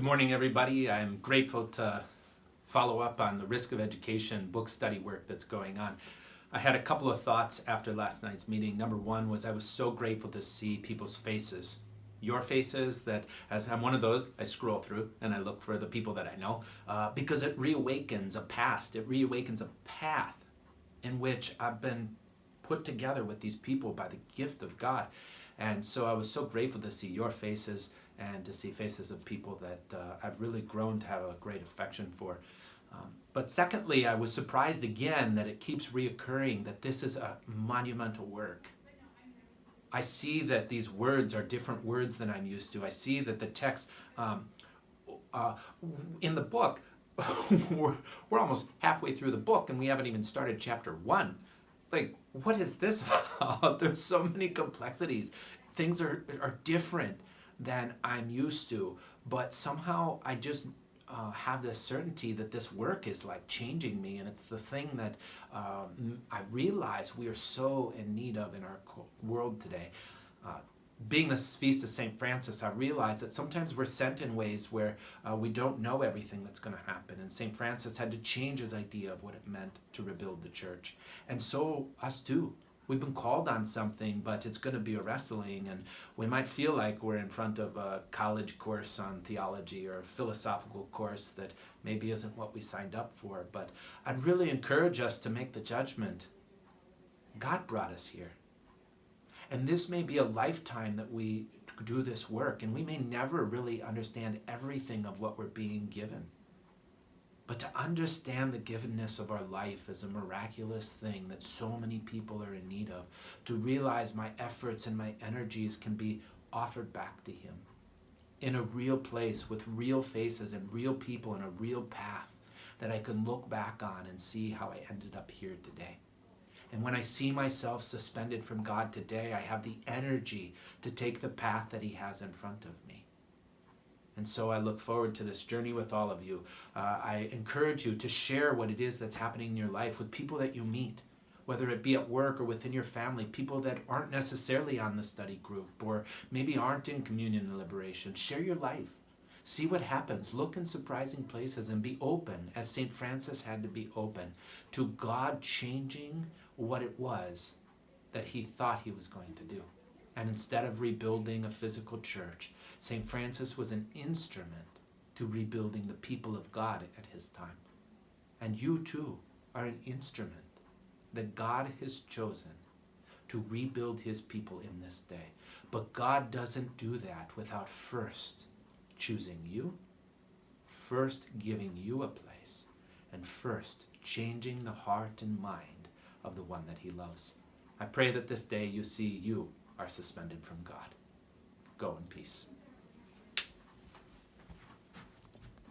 Good morning, everybody. I'm grateful to follow up on the Risk of Education book study work that's going on. I had a couple of thoughts after last night's meeting. Number one was I was so grateful to see people's faces. Your faces, that as I'm one of those, I scroll through and I look for the people that I know because it reawakens a past. It reawakens a path in which I've been put together with these people by the gift of God. And so I was so grateful to see your faces and to see faces of people that I've really grown to have a great affection for. But secondly, I was surprised again that it keeps reoccurring that this is a monumental work. I see that these words are different words than I'm used to. I see that the text in the book, we're almost halfway through the book and we haven't even started chapter 1. Like, what is this about? There's so many complexities. Things are different than I'm used to, but somehow I just have this certainty that this work is like changing me, and it's the thing that I realize we are so in need of in our world today. Being the feast of St. Francis, I realize that sometimes we're sent in ways where we don't know everything that's going to happen, and St. Francis had to change his idea of what it meant to rebuild the church. And so us too. We've been called on something, but it's going to be a wrestling, and we might feel like we're in front of a college course on theology or a philosophical course that maybe isn't what we signed up for. But I'd really encourage us to make the judgment. God brought us here. And this may be a lifetime that we do this work, and we may never really understand everything of what we're being given. But to understand the givenness of our life is a miraculous thing that so many people are in need of. To realize my efforts and my energies can be offered back to Him in a real place with real faces and real people and a real path that I can look back on and see how I ended up here today. And when I see myself suspended from God today, I have the energy to take the path that He has in front of me. And so I look forward to this journey with all of you. I encourage you to share what it is that's happening in your life with people that you meet, whether it be at work or within your family, people that aren't necessarily on the study group or maybe aren't in communion and liberation. Share your life. See what happens. Look in surprising places and be open, as St. Francis had to be open, to God changing what it was that he thought he was going to do. And instead of rebuilding a physical church, St. Francis was an instrument to rebuilding the people of God at his time. And you too are an instrument that God has chosen to rebuild his people in this day. But God doesn't do that without first choosing you, first giving you a place, and first changing the heart and mind of the one that he loves. I pray that this day you see you are suspended from God. Go in peace.